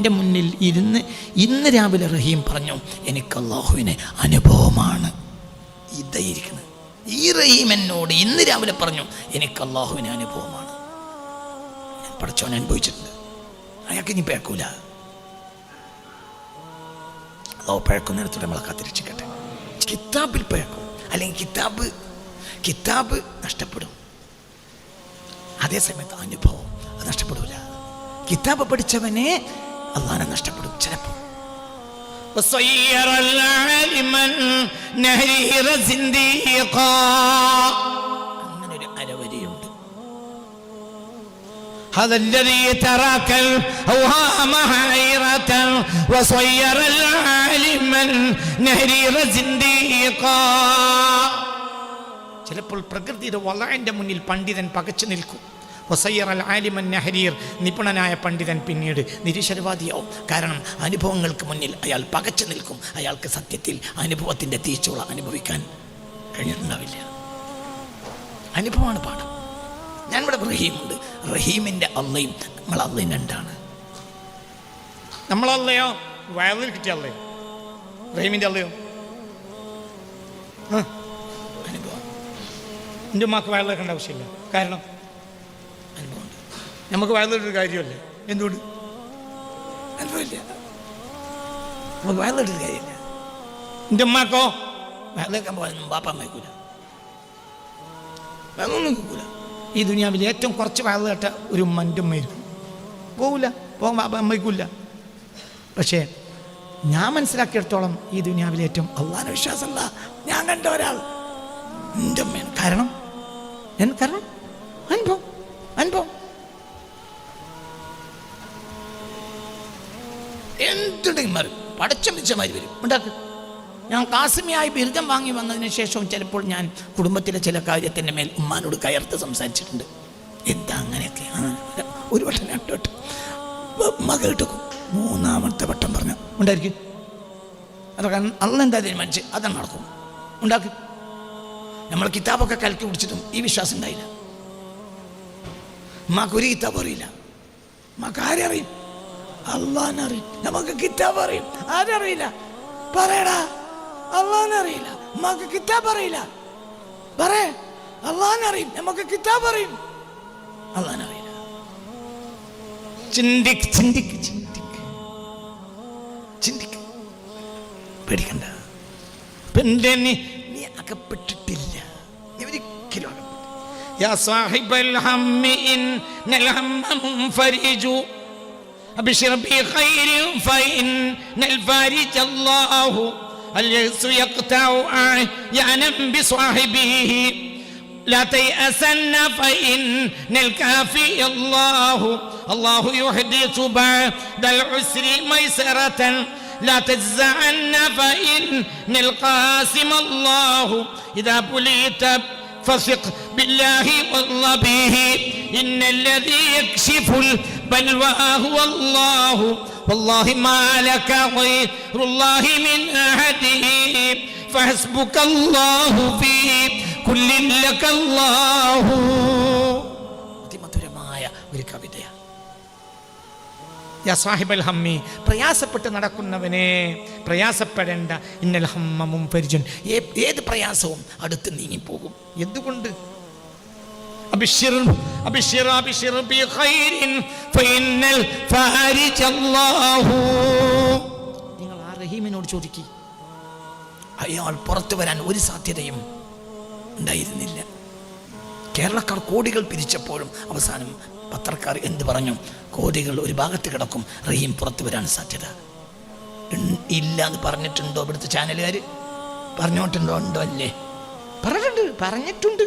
എൻ്റെ മുന്നിൽ ഇരുന്ന് ഇന്ന് രാവിലെ റഹീം പറഞ്ഞു, എനിക്ക് അള്ളാഹുവിനെ അനുഭവമാണ്. ഇതായിരിക്കണം. ഈ റഹീം എന്നോട് ഇന്ന് രാവിലെ പറഞ്ഞു, എനിക്ക് അള്ളാഹുവിനെ അനുഭവമാണ്. ഞാൻ പഠിച്ചവനെ അനുഭവിച്ചിട്ടുണ്ട്. അയാൾക്ക് ഇനി പേക്കൂല. അള്ളാഹു പഴക്കുന്നിടത്തോടെ നമ്മളെ കാത്തിരക്ഷിക്കട്ടെ. കിതാബിൽ പഴക്കും, അല്ലെങ്കിൽ കിതാബ് നഷ്ടപ്പെടും. അതേ സമയത്ത് അനുഭവം അത് നഷ്ടപ്പെടില്ല. കിതാബ് പഠിച്ചവനെ അള്ളാഹനെ നഷ്ടപ്പെടും ചിലപ്പോൾ. അങ്ങനൊരു അരവരിയുണ്ട്. هذا الذي ترك الأوهام حيرة وصير العالم النهرير زنديقا. ചിലപ്പോൾ പ്രകൃതിയുടെ വളയൻ്റെ മുന്നിൽ പണ്ഡിതൻ പകച്ചു നിൽക്കും. വസയ്യർ അൽ ആലിമൻ നഹരീർ, നിപുണനായ പണ്ഡിതൻ പിന്നീട് നിരീശ്വരവാദിയാവും. കാരണം അനുഭവങ്ങൾക്ക് മുന്നിൽ അയാൾ പകച്ചു നിൽക്കും. അയാൾക്ക് സത്യത്തിൽ അനുഭവത്തിൻ്റെ തീച്ചുള അനുഭവിക്കാൻ കഴിഞ്ഞിട്ടുണ്ടാവില്ല. അനുഭവമാണ് പാഠം. ഞാൻ ഇവിടെ റഹീമുണ്ട്. റഹീമിൻ്റെ അള്ളയും നമ്മൾ അള്ളയും രണ്ടാണ്. നമ്മളല്ലയോ വയലിൽ കിട്ടിയ അല്ലയോ, റഹീമിൻ്റെ അല്ലയോ? അനുഭവം. എൻ്റെ ഉമ്മാക്ക് വയലിലേക്കേണ്ട ആവശ്യമില്ല. കാരണം അനുഭവമുണ്ട്. നമുക്ക് വയലിലൊരു കാര്യമല്ലേ? എന്തുകൊണ്ട്? അനുഭവമില്ല. നമുക്ക് വയലിട്ടൊരു കാര്യമില്ല. എൻ്റെ ഉമ്മാക്കോ വയലേക്കാൻ പോകാനൊന്നും ബാപ്പ അമ്മയ്ക്കൂല, വയലൊന്നും കേൾക്കൂല. ഈ ദുനിയാവിൽ ഏറ്റവും കുറച്ച് വയൽ കേട്ട ഒരു ഉമ്മൻ്റെ ഉമ്മയിരിക്കും. പോകില്ല, പോകാൻ ബാപ്പ അമ്മയ്ക്കില്ല. പക്ഷേ ഞാൻ മനസ്സിലാക്കിയെടുത്തോളം ഈ ദുനിയാവിൽ ഏറ്റവും അള്ളാഹുവിനെ വിശ്വാസമല്ല ഞാൻ കണ്ട ഒരാൾ എൻ്റെ അമ്മയാണ്. കാരണം അനുഭവം എന്തുണ്ടെങ്കിൽ മാറി പടച്ചം വെച്ചമാതിരി വരും. ഉണ്ടാക്കുക. ഞാൻ കാസിമിയായി ബിരുദം വാങ്ങി വന്നതിന് ശേഷവും ചിലപ്പോൾ ഞാൻ കുടുംബത്തിലെ ചില കാര്യത്തിൻ്റെ മേൽ ഉമ്മാനോട് കയർത്ത് സംസാരിച്ചിട്ടുണ്ട്. എന്താ അങ്ങനെയൊക്കെ? ഒരു വട്ടം 2 വട്ടം ഉമ്മ കേട്ടുക്കും. 3-ാമത്തെ വട്ടം പറഞ്ഞ ഉണ്ടായിരിക്കും. അതൊക്കെ അള്ള എന്താ തീരുമാനിച്ച് അതാണ് നടക്കും. ഉണ്ടാക്കും. നമ്മൾ കിതാബൊക്കെ കലക്കി പിടിച്ചിട്ടും ഈ വിശ്വാസം ഉണ്ടായില്ല. ഉമ്മാക്ക് ഒരു കിതാബ് അറിയില്ല. ഉമ്മാക്ക് ആരറിയും? അള്ളാഹനറിയും. നമുക്ക് കിതാബ് അറിയും. ആരറിയില്ല? പറയടാ. അള്ളാഹനറിയില്ല, ഉമ്മാക്ക് കിതാബ് അറിയില്ല. പറയേ, അള്ളാഹനറിയും, നമുക്ക് കിതാബ് അറിയും, അള്ളാഹനറിയില്ല. ചിന്തിക്ക്. പേടിക്കണ്ട. നീ അകപ്പെട്ടിട്ടില്ല. നീ ഒരിക്കലും അകപ്പെട്ടില്ല. യാ സാഹിബൽ ഹമ്മി ഇന്നൽ ഹമ്മ മുൻഫരിജു അബ്ശിർ ബി ഖൈരിൻ ഫഇന്നൽ ഫാരിജ അല്ലാഹു اليأس يقطع أعيانا بصاحبه لا تيأسن فإن الكافي الله يحدث بعد العسر ميسرة لا تجزعن فإن القاسم الله إذا بليت فثق بالله والله به إن الذي يكشف البلوى هو الله والله ما لك غير الله من أحد فحسبك الله في كل لك الله. അതിമധുരമായ ഒരു കവിതയാണ്. യാ സാഹിബൽ ഹമ്മി, പ്രയാസപ്പെട്ട് നടക്കുന്നവനെ പ്രയാസപ്പെടേണ്ട. ഇന്നൽ ഹമ്മ മുൻഫരിജുൻ, ഏത് പ്രയാസവും അടുത്ത് നീങ്ങിപ്പോകും. എന്തുകൊണ്ട്? അബ്ശിർ ബി ഖൈരിൻ ഫഇന്നൽ ഫാരിജ അല്ലാഹു. നിങ്ങൾ ആ റഹീമിനോട് ചോദിക്കുക. അയാൾ പുറത്തു വരാൻ ഒരു സാധ്യതയും ഉണ്ടായിരുന്നില്ല. കേരളക്കാർ കോടികൾ പിരിച്ചപ്പോഴും അവസാനം പത്രക്കാർ എന്ത് പറഞ്ഞു? കോടികൾ ഒരു ഭാഗത്ത് കിടക്കും, റഹീം പുറത്തു വരാൻ സാധ്യത ഇല്ല എന്ന് പറഞ്ഞിട്ടുണ്ടോ? ഇവിടുത്തെ ചാനലുകാർ പറഞ്ഞോട്ടുണ്ടോ? ഉണ്ടോ? അല്ലേ? പറഞ്ഞിട്ടുണ്ട്.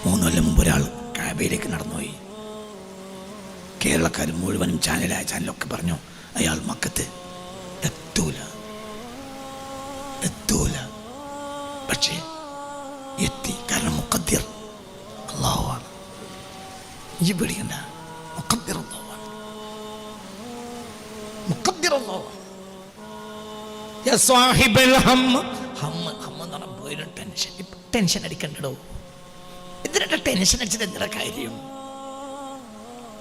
3 കൊല്ലം മുമ്പ് ഒരാൾ കാബയിലേക്ക് നടന്നുപോയി. കേരളക്കാർ മുഴുവനും ചാനലൊക്കെ പറഞ്ഞു അയാൾ മക്കത്ത് എത്തൂല. പക്ഷേ എത്തി. കാരണം മുഖദ്ദിർ അല്ലാഹുവാണ്. ഈ പേടിക്കണ്ട. മുഖദ്ദിർ അല്ലാഹുവാണ്. യാ സാഹിബൽ ഹമ്മ എന്ന് പറഞ്ഞാൽ പോയൊരു ടെൻഷൻ അടിക്കണ്ടോ? എന്തിനാ ടെൻഷൻ അടിച്ചത്? എന്തിനാ കാര്യം?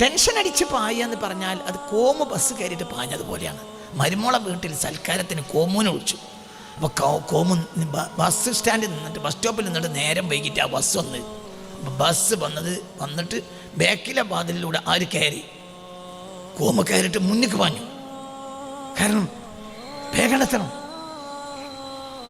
ടെൻഷൻ അടിച്ച് പായുക എന്ന് പറഞ്ഞാൽ അത് കോമു ബസ് കയറിയിട്ട് പാഞ്ഞതുപോലെയാണ്. മരുമോളെ വീട്ടിൽ സൽക്കാരത്തിന് കോമുവിനെ വിളിച്ചു. അപ്പോൾ കോമു ബസ് സ്റ്റാൻഡിൽ നിന്നിട്ട് ബസ് സ്റ്റോപ്പിൽ നിന്നിട്ട് നേരം വൈകിട്ട് ആ ബസ് വന്നത്. അപ്പോൾ ബസ് വന്നിട്ട് ബാക്കിലെ വാതിലിലൂടെ ആര് കയറി? കോമു കയറിയിട്ട് മുന്നിക്ക് പാഞ്ഞു. കാരണം വേഗം എത്തണം.